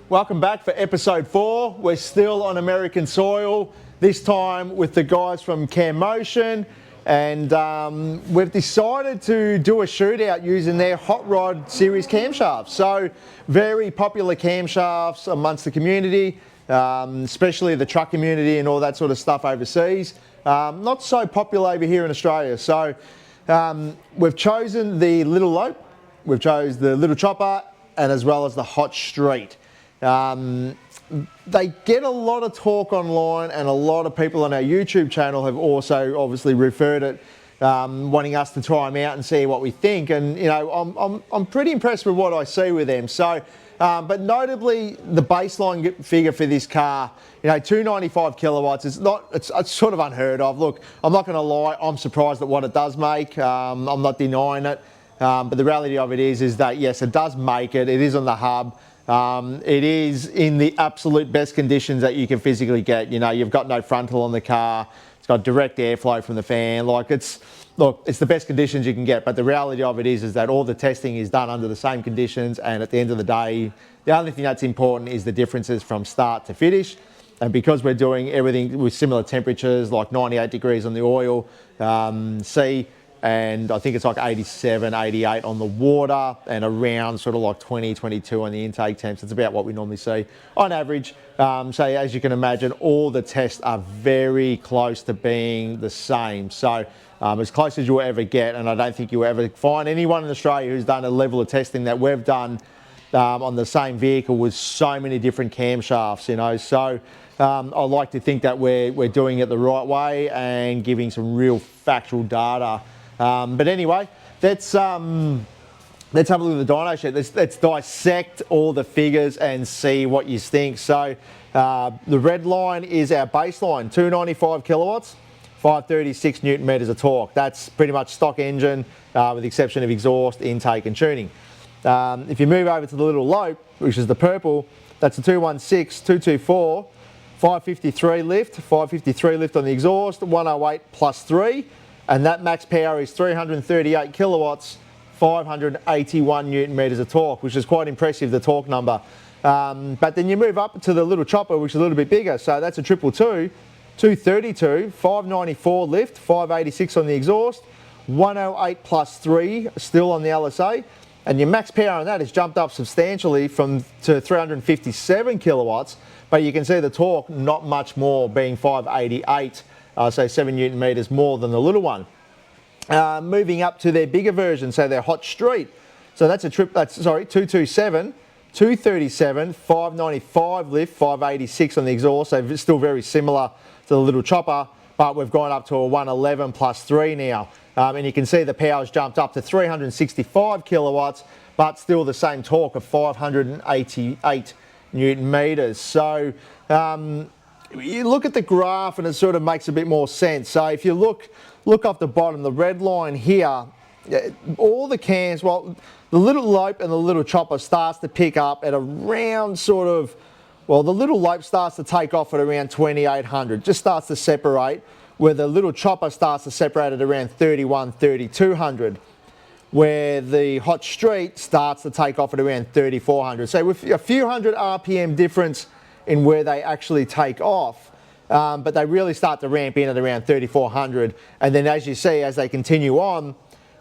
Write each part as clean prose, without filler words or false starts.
Welcome back for episode 4. We're still on American soil, this time with the guys from Cam Motion, and we've decided to do a shootout using their Hotrod series camshafts. So very popular camshafts amongst the community, especially the truck community and all that sort of stuff overseas. Not so popular over here in Australia. So we've chosen the Little Lope, we've chosen the Little Chopper, and as well as the Hot Street. They get a lot of talk online, and a lot of people on our YouTube channel have also obviously referred it, wanting us to try them out and see what we think. And you know, I'm pretty impressed with what I see with them. So, but notably the baseline figure for this car, you know, 295 kilowatts is not, it's sort of unheard of. Look, I'm not going to lie, I'm surprised at what it does make. I'm not denying it, but the reality of it is that yes, it does make it. It is on the hub. It is in the absolute best conditions that you can physically get. You know, you've got no frontal on the car. It's got direct airflow from the fan. Like it's the best conditions you can get. But the reality of it is that all the testing is done under the same conditions. And at the end of the day, the only thing that's important is the differences from start to finish. And because we're doing everything with similar temperatures, like 98 degrees on the oil, C, and I think it's like 87, 88 on the water, and around sort of like 20, 22 on the intake temps. It's about what we normally see on average. So as you can imagine, all the tests are very close to being the same. So as close as you'll ever get, and I don't think you'll ever find anyone in Australia who's done a level of testing that we've done on the same vehicle with so many different camshafts, you know. So I like to think that we're doing it the right way and giving some real factual data. But anyway, let's have a look at the dyno sheet. Let's dissect all the figures and see what you think. So the red line is our baseline, 295 kilowatts, 536 newton meters of torque. That's pretty much stock engine with the exception of exhaust, intake and tuning. If you move over to the Little Lope, which is the purple, that's a 216, 224, 553 lift, 553 lift on the exhaust, 108 plus 3. And that max power is 338 kilowatts, 581 newton meters of torque, which is quite impressive, the torque number. But then you move up to the Little Chopper, which is a little bit bigger. So that's a 222, 232, 594 lift, 586 on the exhaust, 108 plus 3 still on the LSA. And your max power on that has jumped up substantially to 357 kilowatts. But you can see the torque not much more, being 588. So 7 newton meters more than the little one. Moving up to their bigger version, so their Hot Street. So that's a 227, 237, 595 lift, 586 on the exhaust. So it's still very similar to the Little Chopper, but we've gone up to a 111 plus 3 now. And you can see the power's jumped up to 365 kilowatts, but still the same torque of 588 newton meters. So you look at the graph and it sort of makes a bit more sense. So if you look off the bottom, the red line here, all the cams, well, the Little Lope and the Little Chopper starts to pick up at around sort of, well, the Little Lope starts to take off at around 2800, just starts to separate, where the Little Chopper starts to separate at around 31, 3200, where the Hot Street starts to take off at around 3400. So with a few hundred RPM difference in where they actually take off, but they really start to ramp in at around 3400. And then as you see, as they continue on,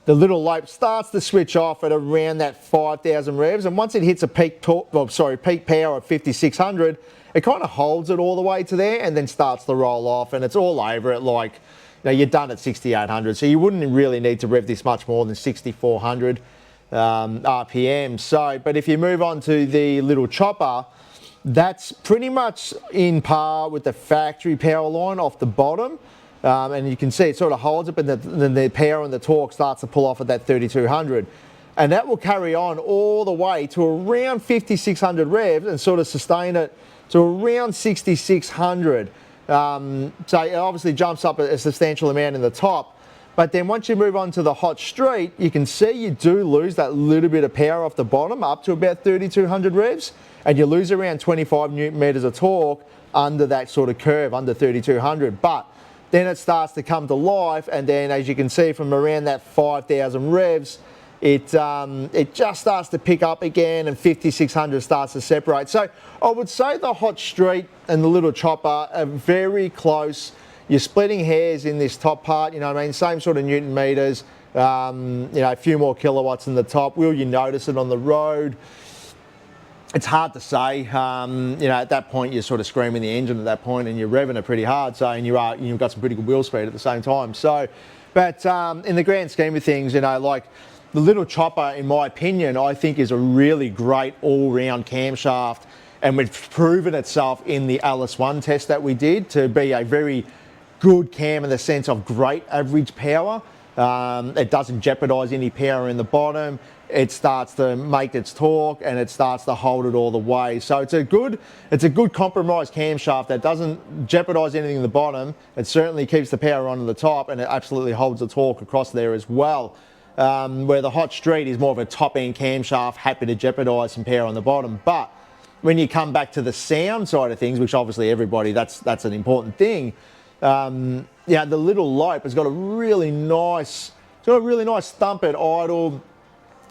the Little Lope starts to switch off at around that 5000 revs. And once it hits a peak power of 5600, it kind of holds it all the way to there and then starts to roll off, and it's all over it. Like, you know, you're done at 6800. So you wouldn't really need to rev this much more than 6400 RPM. So, but if you move on to the Little Chopper, that's pretty much in par with the factory power line off the bottom. And you can see it sort of holds it, but then the power and the torque starts to pull off at that 3200. And that will carry on all the way to around 5600 revs and sort of sustain it to around 6600. So it obviously jumps up a substantial amount in the top. But then once you move on to the Hot Street, you can see you do lose that little bit of power off the bottom up to about 3200 revs. And you lose around 25 newton meters of torque under that sort of curve, under 3200. But then it starts to come to life, and then as you can see from around that 5000 revs, it just starts to pick up again, and 5600 starts to separate. So I would say the Hot Street and the little chopper are very close. You're splitting hairs in this top part, you know what I mean? Same sort of Newton meters, you know, a few more kilowatts in the top. Will you notice it on the road? It's hard to say. You know, at that point you're sort of screaming the engine at that point, and you're revving it pretty hard. So, and you've got some pretty good wheel speed at the same time. So, but in the grand scheme of things, you know, like the little chopper, in my opinion, I think is a really great all-round camshaft, and it's proven itself in the LS1 test that we did to be a very good cam in the sense of great average power. It doesn't jeopardize any power in the bottom. It starts to make its torque, and it starts to hold it all the way. So it's a good compromise camshaft that doesn't jeopardize anything in the bottom. It certainly keeps the power on the top, and it absolutely holds the torque across there as well. Where the Hot Street is more of a top-end camshaft, happy to jeopardize some power on the bottom. But when you come back to the sound side of things, which obviously everybody, that's an important thing. Yeah, the little Lope has got a really nice thump at idle.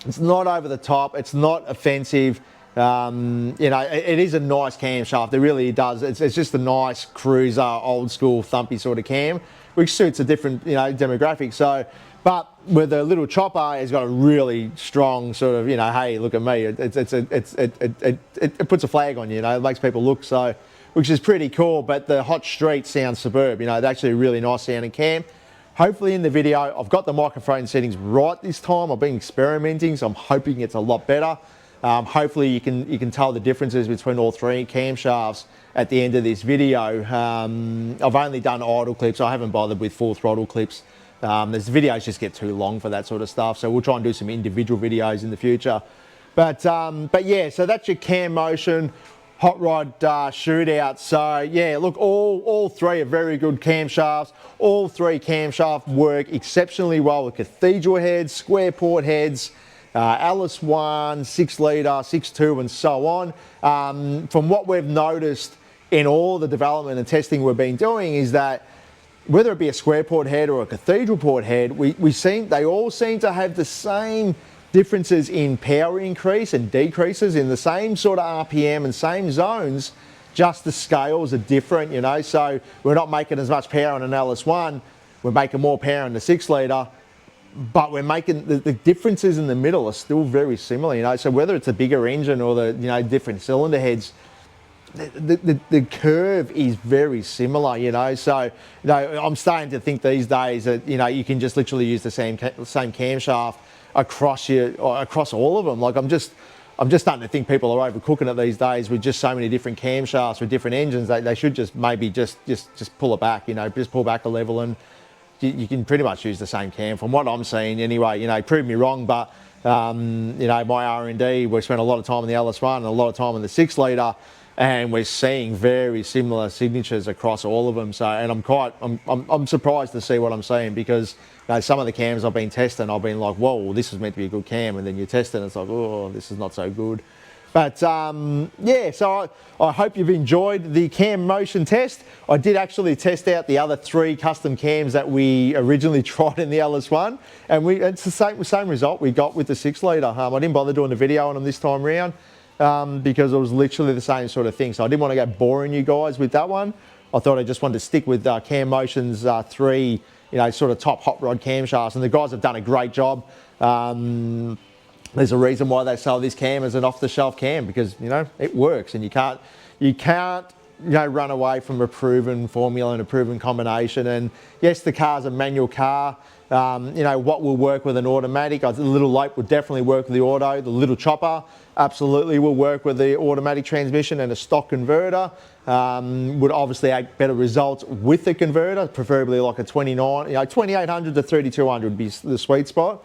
It's not over the top. It's not offensive. You know, it is a nice camshaft. It really does. It's just a nice cruiser, old school thumpy sort of cam, which suits a different, you know, demographic. So, but with the little chopper, it's got a really strong sort of, you know, hey, look at me. It puts a flag on you. You know, it makes people look so, which is pretty cool. But the Hot Street sounds superb. You know, it's actually a really nice sounding cam. Hopefully in the video, I've got the microphone settings right this time. I've been experimenting, so I'm hoping it's a lot better. Hopefully you can tell the differences between all three camshafts at the end of this video. I've only done idle clips. I haven't bothered with full throttle clips. These videos just get too long for that sort of stuff, so we'll try and do some individual videos in the future. But yeah, so that's your Cam Motion Hotrod Shootout. So yeah, look, all three are very good camshafts. All three camshafts work exceptionally well with cathedral heads, square port heads, LS1, 6 litre, 6.2 and so on. From what we've noticed in all the development and testing we've been doing is that whether it be a square port head or a cathedral port head, they all seem to have the same differences in power increase and decreases in the same sort of RPM and same zones, just the scales are different, you know. So we're not making as much power on an LS1, we're making more power in the 6 litre, but we're making the differences in the middle are still very similar, you know. So whether it's a bigger engine or the, you know, different cylinder heads, the curve is very similar, you know. So, you know, I'm starting to think these days that, you know, you can just literally use the same camshaft across all of them. Like I'm just starting to think people are overcooking it these days with just so many different camshafts with different engines. They should just maybe just pull it back, you know, just pull back a level, and you can pretty much use the same cam from what I'm seeing anyway. You know, prove me wrong, but you know, my R&D, we spent a lot of time on the LS1 and a lot of time on the 6 litre, and we're seeing very similar signatures across all of them. So, and I'm surprised to see what I'm seeing, because you know, some of the cams I've been testing, I've been like, whoa, this is meant to be a good cam, and then you test it and it's like, oh, this is not so good. But yeah, so I hope you've enjoyed the Cam Motion test. I did actually test out the other 3 custom cams that we originally tried in the LS1, and it's the same result we got with the 6 litre. I didn't bother doing a video on them this time round, because it was literally the same sort of thing. So I didn't want to go boring you guys with that one. I thought I just wanted to stick with Cam Motion's 3, you know, sort of top hot rod camshafts, and the guys have done a great job. There's a reason why they sell this cam as an off-the-shelf cam, because, you know, it works, and you can't you know, run away from a proven formula and a proven combination. And yes, the car's a manual car. You know, what will work with an automatic? The little Lope would definitely work with the auto. The little chopper absolutely will work with the automatic transmission, and a stock converter would obviously have better results with the converter, preferably like a 29, you know, 2800 to 3200 would be the sweet spot.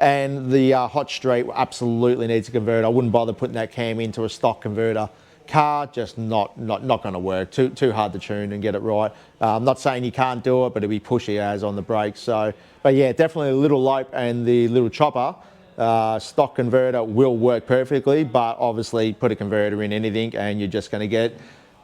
And the Hot Street absolutely needs a converter. I wouldn't bother putting that cam into a stock converter car, just not going to work. Too hard to tune and get it right. I'm not saying you can't do it, but it'd be pushy as on the brakes. So, but yeah, definitely the little Lope and the little chopper stock converter will work perfectly, but obviously put a converter in anything and you're just going to get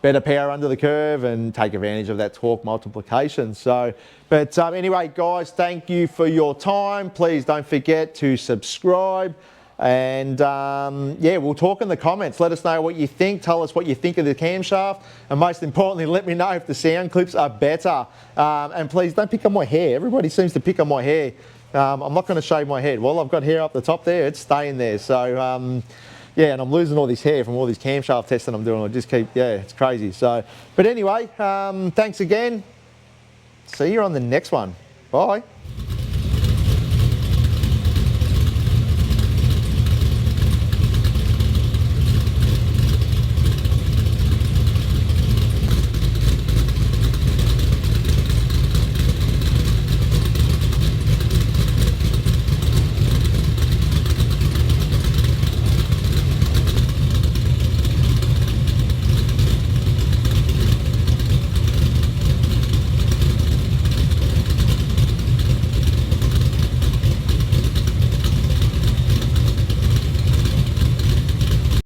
better power under the curve and take advantage of that torque multiplication. So, but anyway, guys, thank you for your time. Please don't forget to subscribe. And yeah, we'll talk in the comments. Let us know what you think. Tell us what you think of the camshaft. And most importantly, let me know if the sound clips are better. And please don't pick on my hair. Everybody seems to pick on my hair. I'm not going to shave my head. Well, I've got hair up the top there. It's staying there. So, yeah, and I'm losing all this hair from all this camshaft testing I'm doing. I just keep, yeah, it's crazy. So, but anyway, thanks again. See you on the next one. Bye.